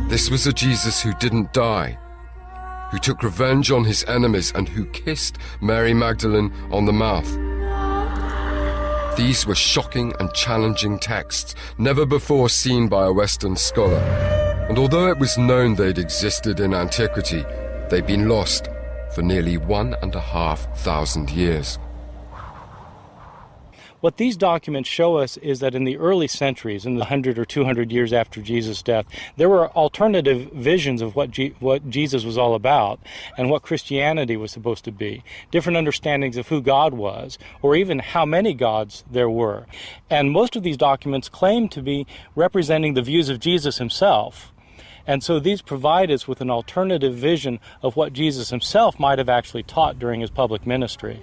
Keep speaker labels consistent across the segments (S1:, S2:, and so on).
S1: This was a Jesus who didn't die, who took revenge on his enemies and who kissed Mary Magdalene on the mouth. These were shocking and challenging texts, never before seen by a Western scholar. And although it was known they'd existed in antiquity, they'd been lost for nearly 1,500 years.
S2: What these documents show us is that in the early centuries, in the 100 or 200 years after Jesus' death, there were alternative visions of what Jesus was all about and what Christianity was supposed to be, different understandings of who God was, or even how many gods there were. And most of these documents claim to be representing the views of Jesus himself. And so these provide us with an alternative vision of what Jesus himself might have actually taught during his public ministry.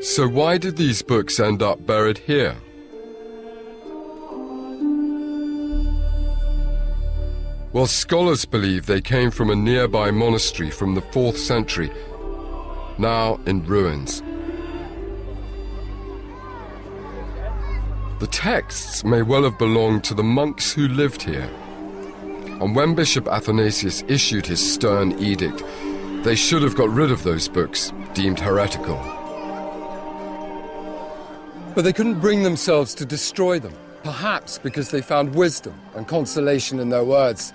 S1: So why did these books end up buried here? Well, scholars believe they came from a nearby monastery from the 4th century, now in ruins. The texts may well have belonged to the monks who lived here. And when Bishop Athanasius issued his stern edict, they should have got rid of those books, deemed heretical. But they couldn't bring themselves to destroy them, perhaps because they found wisdom and consolation in their words.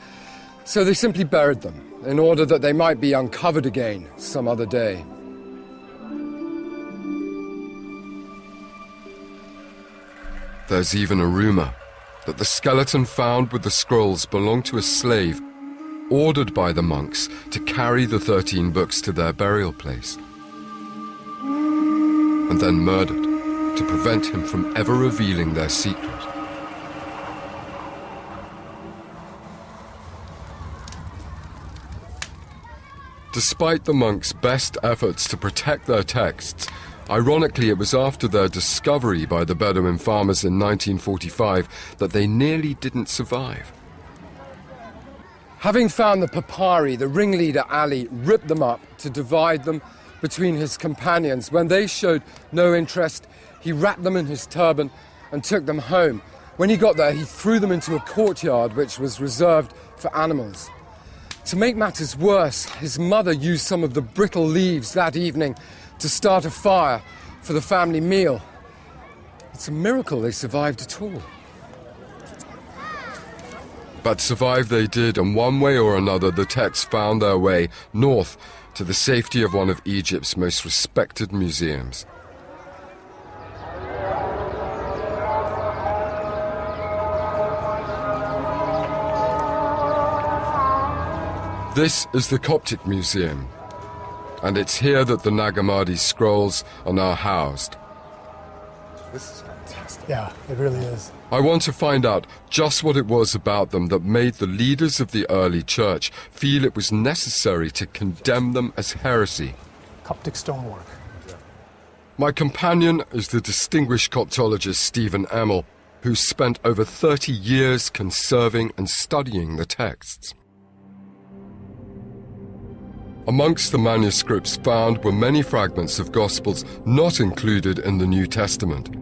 S1: So they simply buried them, in order that they might be uncovered again some other day. There's even a rumor that the skeleton found with the scrolls belonged to a slave ordered by the monks to carry the 13 books to their burial place, and then murdered to prevent him from ever revealing their secret. Despite the monks' best efforts to protect their texts, ironically it was after their discovery by the Bedouin farmers in 1945 that they nearly didn't survive. Having found the papyri, the ringleader Ali ripped them up to divide them between his companions. When they showed no interest, he wrapped them in his turban and took them home. When he got there, he threw them into a courtyard which was reserved for animals. To make matters worse, his mother used some of the brittle leaves that evening to start a fire for the family meal. It's a miracle they survived at all. But survive they did, and one way or another the texts found their way north to the safety of one of Egypt's most respected museums. This is the Coptic Museum, and it's here that the Nag Hammadi scrolls are now housed. This is fantastic.
S3: Yeah, it really is.
S1: I want to find out just what it was about them that made the leaders of the early church feel it was necessary to condemn them as heresy.
S3: Coptic stonework.
S1: My companion is the distinguished Coptologist Stephen Emmel, who spent over 30 years conserving and studying the texts. Amongst the manuscripts found were many fragments of Gospels not included in the New Testament.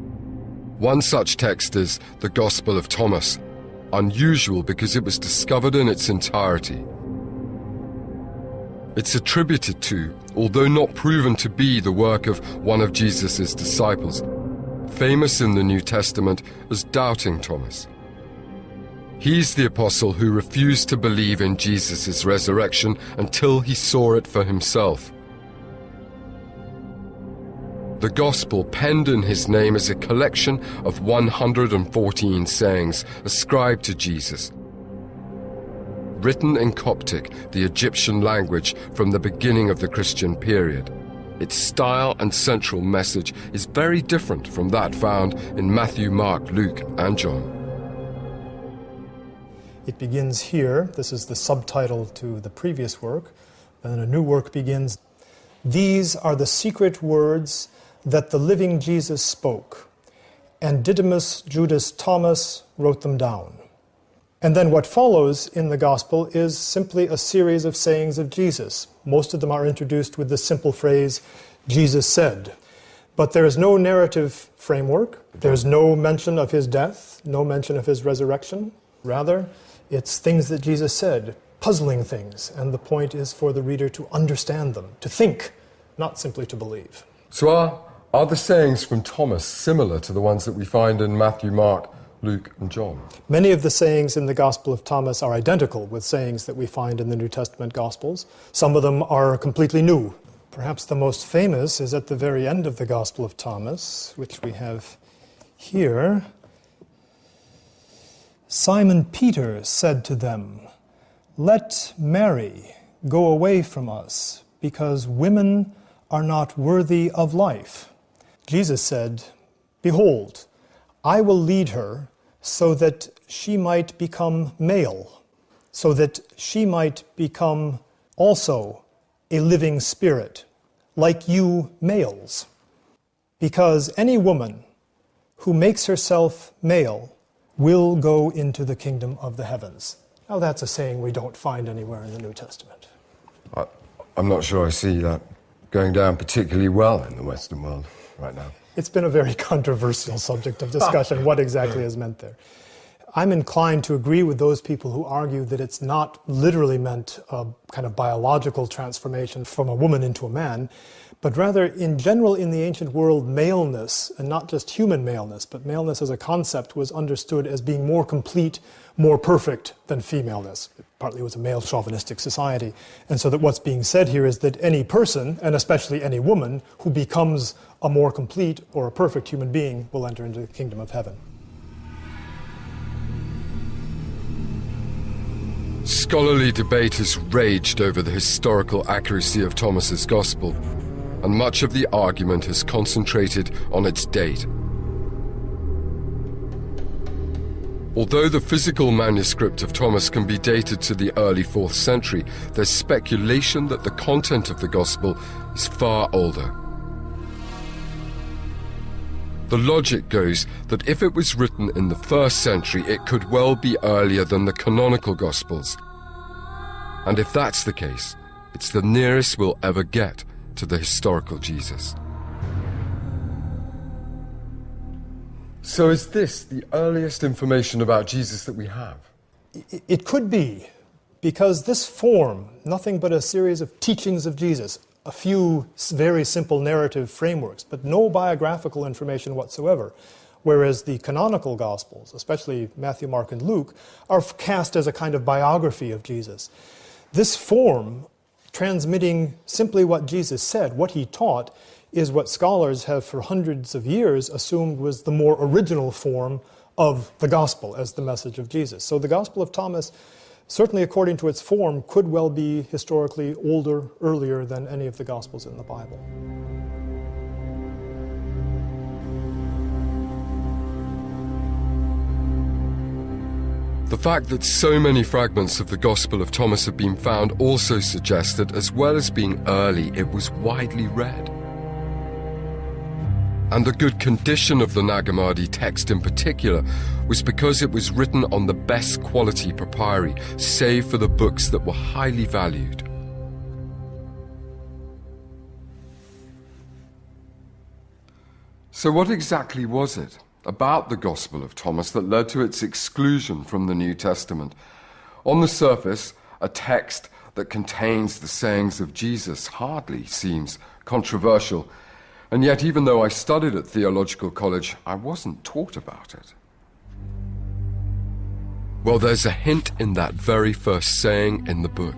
S1: One such text is the Gospel of Thomas, unusual because it was discovered in its entirety. It's attributed to, although not proven to be, the work of one of Jesus' disciples, famous in the New Testament as Doubting Thomas. He's the apostle who refused to believe in Jesus' resurrection until he saw it for himself. The Gospel penned in his name is a collection of 114 sayings ascribed to Jesus, written in Coptic, the Egyptian language from the beginning of the Christian period. Its style and central message is very different from that found in Matthew, Mark, Luke, and John.
S3: It begins here. This is the subtitle to the previous work. And then a new work begins. These are the secret words that the living Jesus spoke, and Didymus Judas Thomas wrote them down. And then what follows in the Gospel is simply a series of sayings of Jesus. Most of them are introduced with the simple phrase, Jesus said. But there is no narrative framework. There's no mention of his death, no mention of his resurrection. Rather, it's things that Jesus said, puzzling things, and the point is for the reader to understand them, to think, not simply to believe.
S1: So are the sayings from Thomas similar to the ones that we find in Matthew, Mark, Luke, and John?
S3: Many of the sayings in the Gospel of Thomas are identical with sayings that we find in the New Testament Gospels. Some of them are completely new. Perhaps the most famous is at the very end of the Gospel of Thomas, which we have here. Simon Peter said to them, "Let Mary go away from us, because women are not worthy of life." Jesus said, "Behold, I will lead her so that she might become male, so that she might become also a living spirit, like you males. Because any woman who makes herself male will go into the kingdom of the heavens." Now that's a saying we don't find anywhere in the New Testament.
S1: I'm not sure I see that going down particularly well in the Western world right now.
S3: It's been a very controversial subject of discussion, what exactly is meant there. I'm inclined to agree with those people who argue that it's not literally meant a kind of biological transformation from a woman into a man, but rather in general in the ancient world, maleness, and not just human maleness, but maleness as a concept was understood as being more complete, more perfect than femaleness. Partly it was a male chauvinistic society. And so that what's being said here is that any person, and especially any woman, who becomes a more complete or a perfect human being will enter into the kingdom of heaven.
S1: Scholarly debate has raged over the historical accuracy of Thomas's Gospel, and much of the argument has concentrated on its date. Although the physical manuscript of Thomas can be dated to the early 4th century, there's speculation that the content of the Gospel is far older. The logic goes that if it was written in the 1st century, it could well be earlier than the canonical Gospels. And if that's the case, it's the nearest we'll ever get to the historical Jesus. So is this the earliest information about Jesus that we have?
S3: It could be, because this form, nothing but a series of teachings of Jesus, a few very simple narrative frameworks, but no biographical information whatsoever, whereas the canonical Gospels, especially Matthew, Mark, and Luke, are cast as a kind of biography of Jesus. This form, transmitting simply what Jesus said, what he taught, is what scholars have for hundreds of years assumed was the more original form of the Gospel as the message of Jesus. So the Gospel of Thomas, certainly according to its form, could well be historically older, earlier than any of the Gospels in the Bible.
S1: The fact that so many fragments of the Gospel of Thomas have been found also suggests that, as well as being early, it was widely read. And the good condition of the Nag Hammadi text in particular was because it was written on the best quality papyri, save for the books that were highly valued. So what exactly was it about the Gospel of Thomas that led to its exclusion from the New Testament? On the surface, a text that contains the sayings of Jesus hardly seems controversial. And yet, even though I studied at theological college, I wasn't taught about it. Well, there's a hint in that very first saying in the book.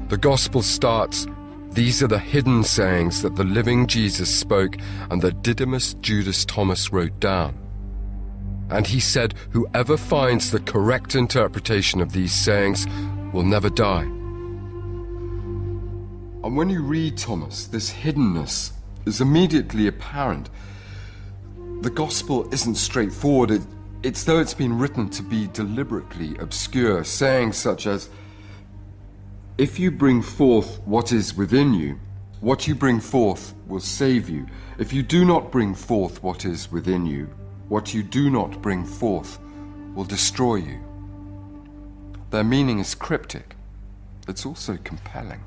S1: The Gospel starts, "These are the hidden sayings that the living Jesus spoke and that Didymus Judas Thomas wrote down. And he said, whoever finds the correct interpretation of these sayings will never die." And when you read Thomas, this hiddenness is immediately apparent. The Gospel isn't straightforward. It's though it's been written to be deliberately obscure, sayings such as, "If you bring forth what is within you, what you bring forth will save you. If you do not bring forth what is within you, what you do not bring forth will destroy you." Their meaning is cryptic. It's also compelling.